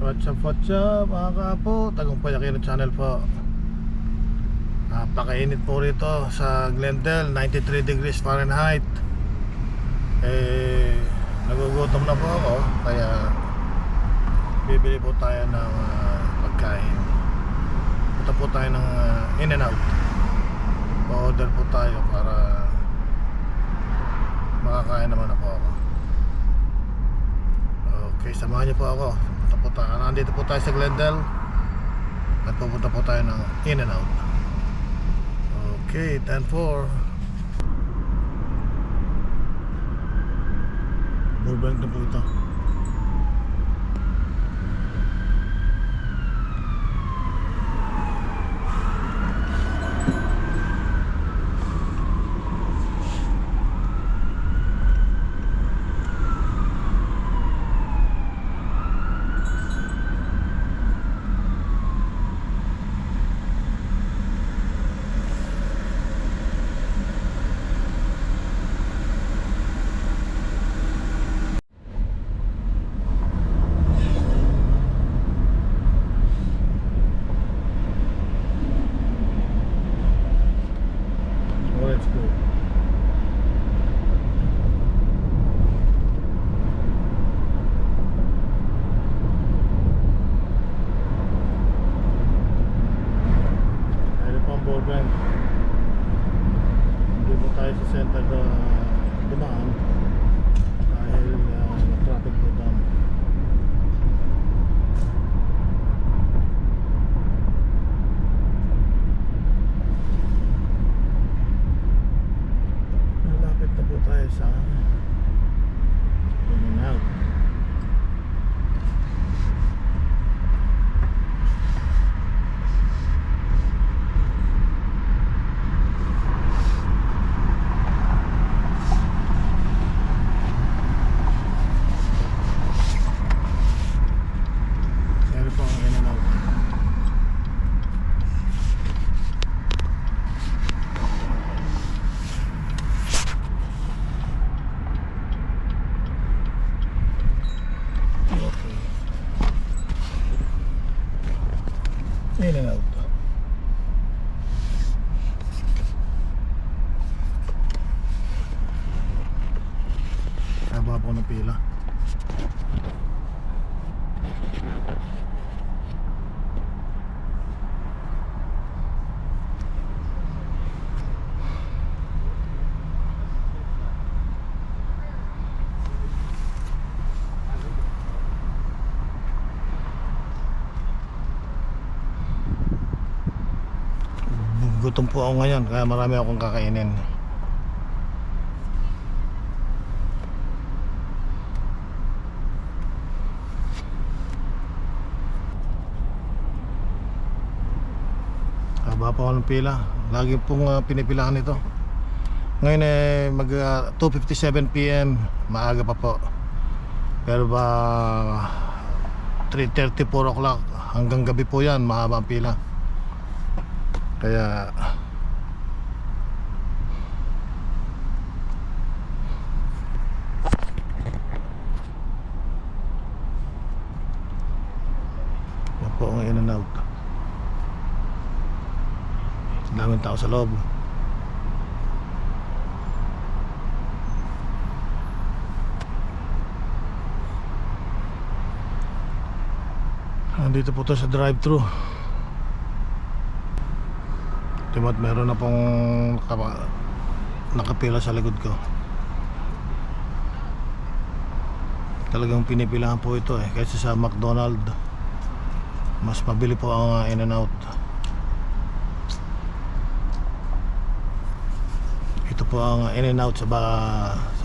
What's up mga kaapo, Tagumpay Aquino Channel po. Napakainit po rito sa Glendale, 93 degrees Fahrenheit. Nagugutom na po ako, kaya bibili po tayo ng pagkain. Punta po tayo ng In-N-Out. O-order po tayo para makakain naman na po ako. Okay, samahan niyo po ako. Nandito po tayo sa Glendale at pupunta po tayo ng In-N-Out. Okay, 10-4. Burbank na po ito. Let's go. Ayun po ang Burbank. Hindi po tayo sa center na dumaan dahil na-traffic po doon. Malapit na po tayo sa In-N-Out. Meron po ang In-N-Out. In-N-Out. Haba po ng pila. Gutom po ako ngayon, kaya marami akong kakainin. Haba pa ako ng pila. Lagi pong pinipilahan ito. Ngayon mag 2:57 PM, maaga pa po. Pero ba 3:30, 4 o'clock hanggang gabi po yan, mahaba ang pila. Kaya yan po ang In-N-Out. Daming tao sa loob. Andito po to sa drive-thru. At meron na pong nakapila sa likod ko. Talagang pinipilahan po ito kaysa sa McDonald's. Mas mabili po ang In-N-Out. Ito po ang In-N-Out sa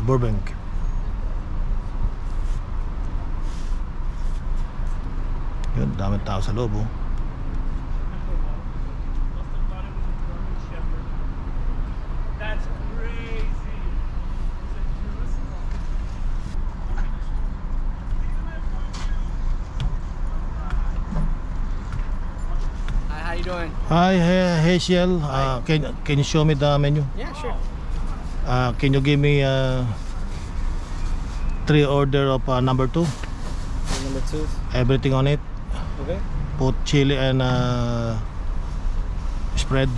Burbank. Yun, daming tao sa loob. How you doing? Hi, Hazel. Can you show me the menu? Yeah, sure. Can you give me 3 order of number 2? Number 2. Everything on it. Okay. Put chili and spread.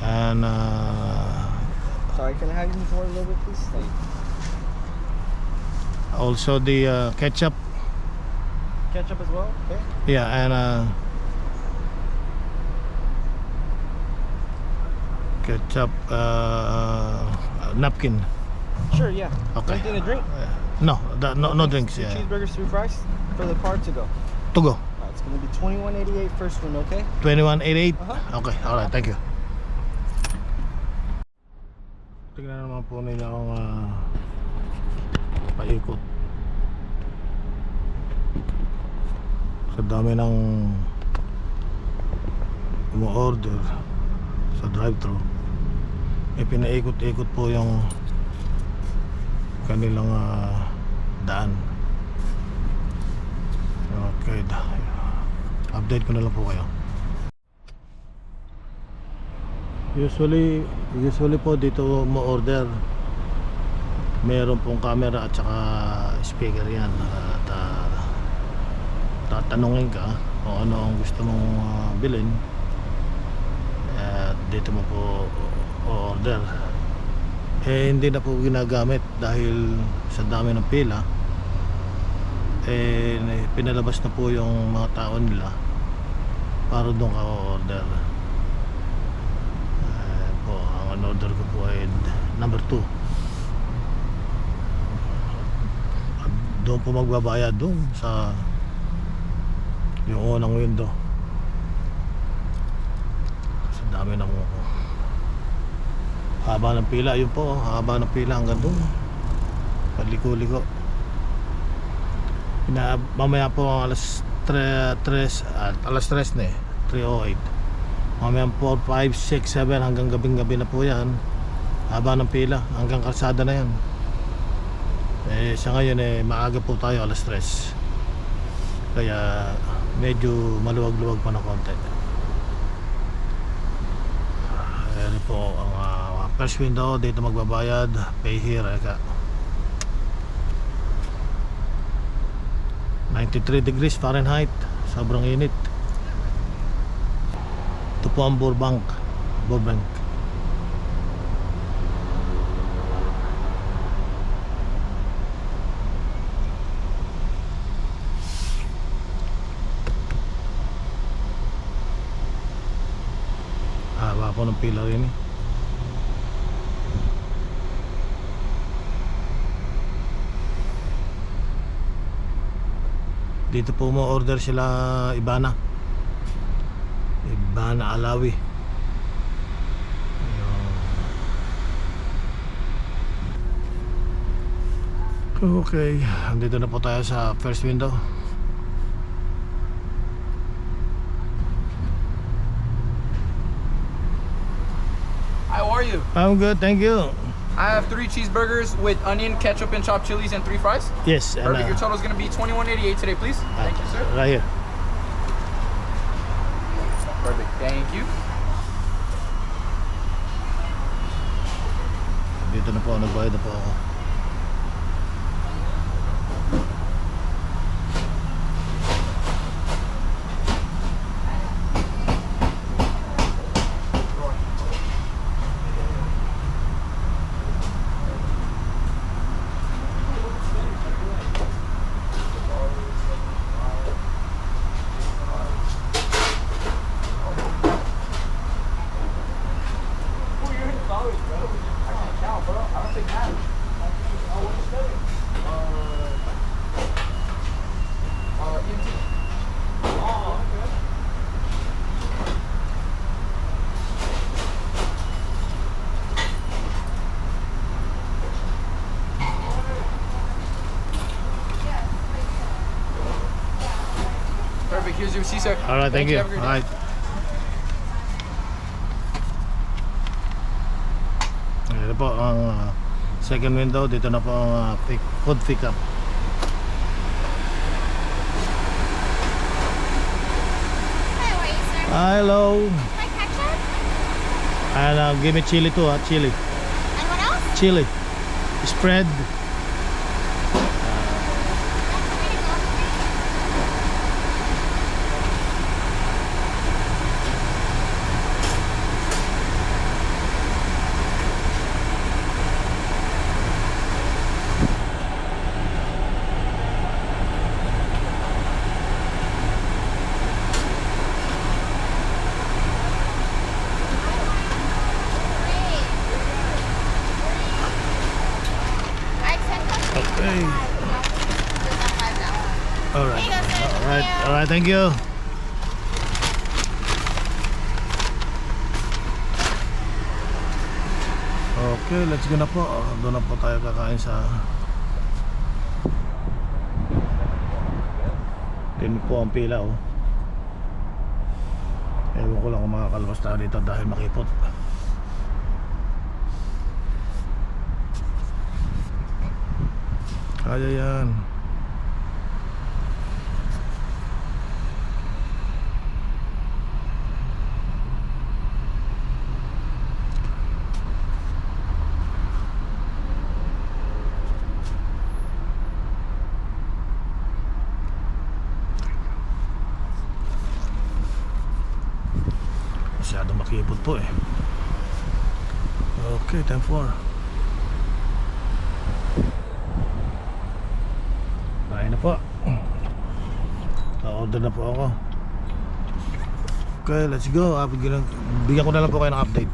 And Sorry, can I have you for a little bit, please? Thank you. also the ketchup. Ketchup as well. Okay. Yeah, and ketchup napkin. Sure. Yeah. Okay. Anything to drink? No, no drinks. Two Yeah, cheeseburgers, 3 fries for the car to go. to go. Alright, it's gonna be $21.88 first one, okay? 2188. Uh-huh. Okay, alright, thank you. Tingnan naman po ninyo akong paikot. Sa dami ng umu-order sa drive-thru, pinaikot-ikot po yung kanilang daan. Okay, update ko na lang po kayo. Usually po dito mo order, meron pong camera at saka speaker yan, at tatanungin ka kung ano ang gusto mong bilhin, at dito mo po order. Hindi na po ginagamit dahil sa dami ng pila. Pinalabas na po yung mga tao nila para doon ka order. Po, ang order ko po ay number 2. Doon po magbabayad doon sa yung unang window. Sa dami ng haba ng pila, yun po, haba ng pila hanggang doon. Paliko-liko. Mamaya po ang alas 3 na 3:08. Mamaya 4, 5, 6, 7 hanggang gabing-gabi na po yan. Haba ng pila hanggang kalsada na yan. Sa ngayon maaga po tayo, alas 3. Kaya medyo maluwag-luwag pa ng konti. Ayan po ang first window, dito magbabayad. Pay here, 93 degrees Fahrenheit, sobrang init. Ito po ang Burbank. Haba po ng pila rin Dito po mo order sila Ibana Alawi. Okay, andito na po tayo sa first window. How are you? I'm good, thank you. I have 3 cheeseburgers with onion, ketchup, and chopped chilies, and 3 fries. Yes, and Perfect. Your total is going to be $21.88 today, please. Thank you, sir. Right here. Perfect. Thank you. Dito na po, nagbayad na po ako. Perfect. Here's your receipt, sir. All right, thank you. Have a great All day. right. Ito po ang second window. Dito na po ang food pick up. Hi, how are you, sir? Hello. My ketchup? And give me chili too, chili. And what else? Chili. Spread. Alright. There you go, sir. Alright. Thank you. Alright, thank you. Okay, let's go na po. Doon na po tayo kakain sa Tin po ang pila oh. Ewan ko lang kung makakalabas tayo dito dahil makipot. Kaya yan. Masyadong makipot po eh. Okay, time for kain na po. Order na po ako. Okay, let's go. Bigyan ko na lang po kayo ng update.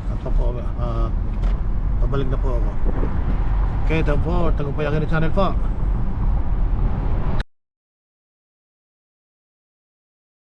At po, pabalik na po ako. Okay, time for tagumpayakin ng channel po.